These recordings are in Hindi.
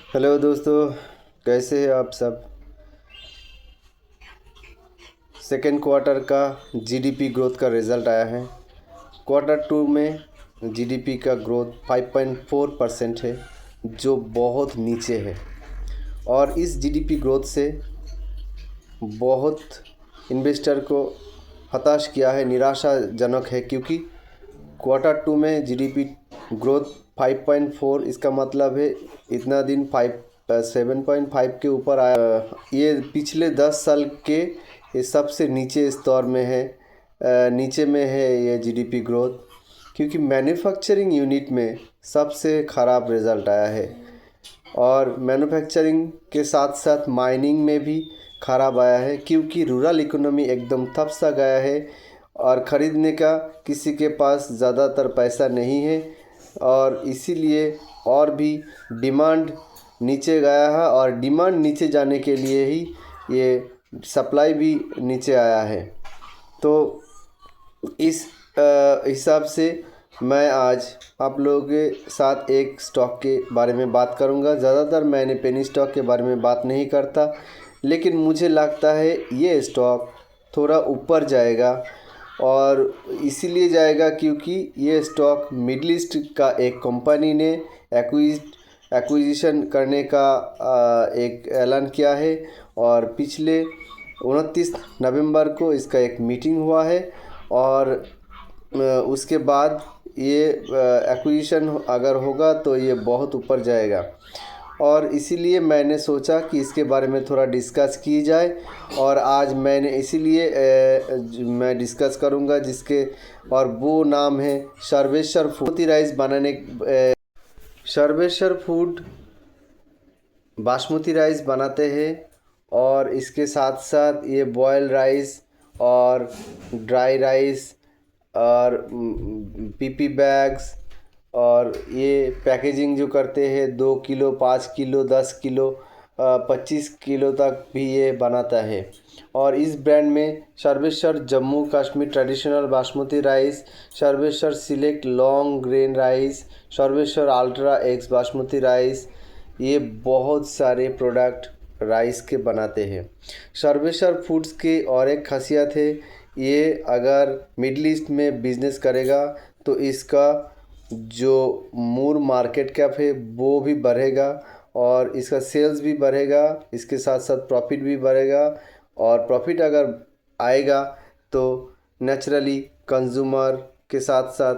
हेलो दोस्तों, कैसे हैं आप सब। सेकेंड क्वार्टर का जीडीपी ग्रोथ का रिज़ल्ट आया है। क्वार्टर टू में जीडीपी का ग्रोथ 5.4% है, जो बहुत नीचे है। और इस जीडीपी ग्रोथ से बहुत इन्वेस्टर को हताश किया है, निराशाजनक है, क्योंकि क्वार्टर टू में जीडीपी ग्रोथ 5.4, इसका मतलब है इतना दिन 7.5 के ऊपर आया। ये पिछले 10 साल के ये सबसे नीचे स्तर में है, नीचे में है ये जीडीपी ग्रोथ, क्योंकि मैन्युफैक्चरिंग यूनिट में सबसे ख़राब रिज़ल्ट आया है। और मैन्युफैक्चरिंग के साथ साथ माइनिंग में भी ख़राब आया है, क्योंकि रूरल इकोनॉमी एकदम थप सा गया है और ख़रीदने का किसी के पास ज़्यादातर पैसा नहीं है। और इसीलिए और भी डिमांड नीचे गया है, और डिमांड नीचे जाने के लिए ही ये सप्लाई भी नीचे आया है। तो इस हिसाब से मैं आज आप लोगों के साथ एक स्टॉक के बारे में बात करूंगा। ज़्यादातर मैंने पेनी स्टॉक के बारे में बात नहीं करता, लेकिन मुझे लगता है ये स्टॉक थोड़ा ऊपर जाएगा। और इसीलिए जाएगा क्योंकि ये स्टॉक मिडल ईस्ट का एक कंपनी ने एक्विजिशन करने का एक ऐलान किया है। और पिछले 29 नवंबर को इसका एक मीटिंग हुआ है, और उसके बाद ये एक्विजिशन अगर होगा तो ये बहुत ऊपर जाएगा। और इसीलिए मैंने सोचा कि इसके बारे में थोड़ा डिस्कस की जाए। और आज मैंने इसीलिए मैं डिस्कस करूंगा जिसके, और वो नाम है सर्वेश्वर फूड राइस बनाने। सर्वेश्वर फूड बासमती राइस बनाते हैं, और इसके साथ साथ ये बॉयल राइस और ड्राई राइस और पीपी बैग्स, और ये पैकेजिंग जो करते हैं 2 किलो, 5 किलो, 10 किलो, 25 किलो तक भी ये बनाता है। और इस ब्रांड में Sarveshwar Jammu Kashmir traditional basmati rice, Sarveshwar select long grain rice, Sarveshwar ultra x basmati rice, ये बहुत सारे प्रोडक्ट राइस के बनाते हैं। सर्वेश्वर फूड्स की और एक खासियत है, ये अगर मिडल ईस्ट में बिजनेस करेगा तो इसका जो मूर मार्केट कैप है वो भी बढ़ेगा, और इसका सेल्स भी बढ़ेगा, इसके साथ साथ प्रॉफिट भी बढ़ेगा। और प्रॉफिट अगर आएगा तो नेचुरली कंज्यूमर के साथ साथ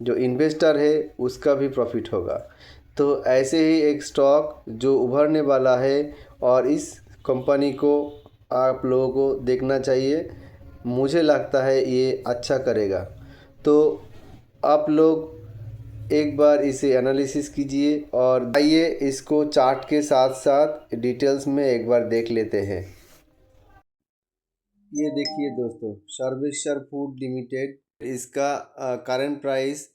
जो इन्वेस्टर है उसका भी प्रॉफिट होगा। तो ऐसे ही एक स्टॉक जो उभरने वाला है, और इस कंपनी को आप लोगों को देखना चाहिए। मुझे लगता है ये अच्छा करेगा। तो आप लोग एक बार इसे एनालिसिस कीजिए, और आइए इसको चार्ट के साथ साथ डिटेल्स में एक बार देख लेते हैं। ये देखिए दोस्तों, सर्वेश्वर फूड लिमिटेड, इसका करंट प्राइस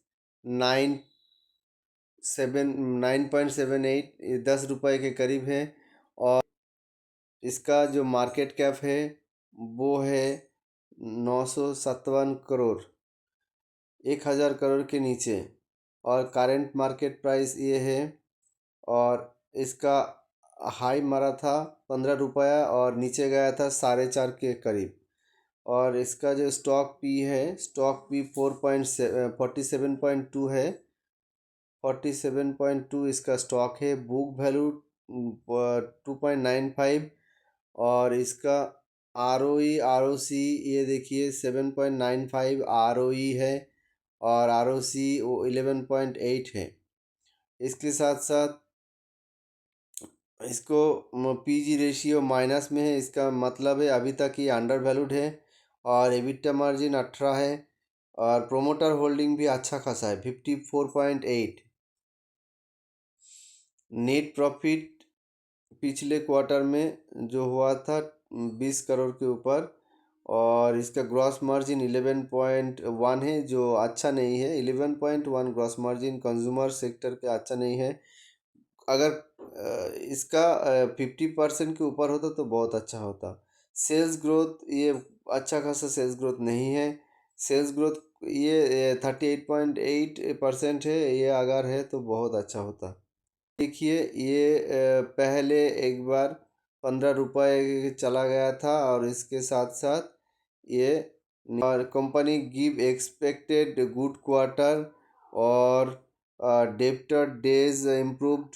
9.78, 10 रुपये के करीब है। और इसका जो मार्केट कैप है वो है 957 करोड़, 1000 करोड़ के नीचे। और करंट मार्केट प्राइस ये है। और इसका हाई मारा था 15 रुपया, और नीचे गया था 4.5 के करीब। और इसका जो स्टॉक पी है, स्टॉक पी 47.2 है, 47.2 इसका स्टॉक है। Book value 2.95। और इसका आर ओ सी ये देखिए 7.95 है, और ROC वो 11.8 है। इसके साथ साथ इसको PG रेशियो माइनस में है, इसका मतलब है अभी तक ये अंडर वैल्यूड है। और एबिटा मार्जिन 18 है, और प्रोमोटर होल्डिंग भी अच्छा खासा है 54.8। नेट प्रॉफिट पिछले क्वार्टर में जो हुआ था 20 करोड़ के ऊपर। और इसका ग्रॉस मार्जिन 11.1 है, जो अच्छा नहीं है। 11.1 ग्रॉस मार्जिन कंज्यूमर सेक्टर के अच्छा नहीं है। अगर इसका 50% के ऊपर होता तो बहुत अच्छा होता। सेल्स ग्रोथ ये अच्छा खासा सेल्स ग्रोथ नहीं है। सेल्स ग्रोथ ये 38.8% है, ये अगर है तो बहुत अच्छा होता। देखिए ये पहले एक बार 15 रुपये चला गया था और इसके साथ साथ ये और company give expected good quarter और डेब्टर डेज इम्प्रूव्ड।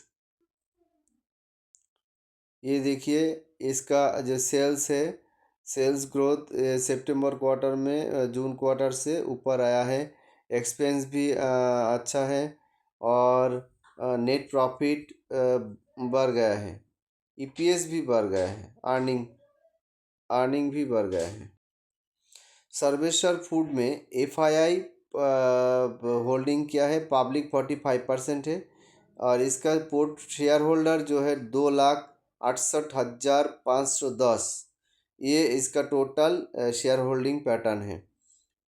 ये देखिए इसका जो सेल्स है, सेल्स ग्रोथ सितंबर क्वार्टर में जून क्वार्टर से ऊपर आया है। एक्सपेंस भी अच्छा है और नेट प्रॉफिट बढ़ गया है। ईपीएस भी बढ़ गया है, अर्निंग भी बढ़ गया है। सर्वेश्वर फूड में एफआईआई होल्डिंग क्या है, पब्लिक 45% है और इसका पोर्ट शेयर होल्डर जो है 2,68,510, ये इसका टोटल शेयर होल्डिंग पैटर्न है।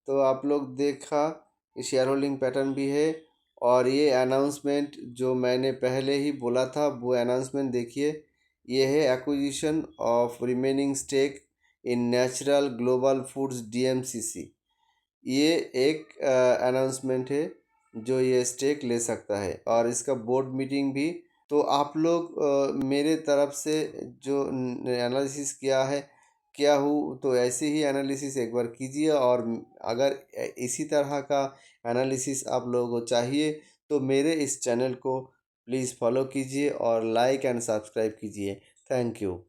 तो आप लोग देखा ये शेयर होल्डिंग पैटर्न भी है और ये अनाउंसमेंट जो मैंने पहले ही बोला था वो अनाउंसमेंट देखिए, ये है acquisition of remaining stake in natural global foods DMCC. ये एक अनाउंसमेंट है जो ये स्टेक ले सकता है और इसका बोर्ड मीटिंग भी। तो आप लोग मेरे तरफ से जो एनालिसिस किया है क्या हूँ, तो ऐसे ही एनालिसिस एक बार कीजिए और अगर इसी तरह का एनालिसिस आप लोगों को चाहिए तो मेरे इस चैनल को प्लीज़ फॉलो कीजिए और लाइक एंड सब्सक्राइब कीजिए। Thank you.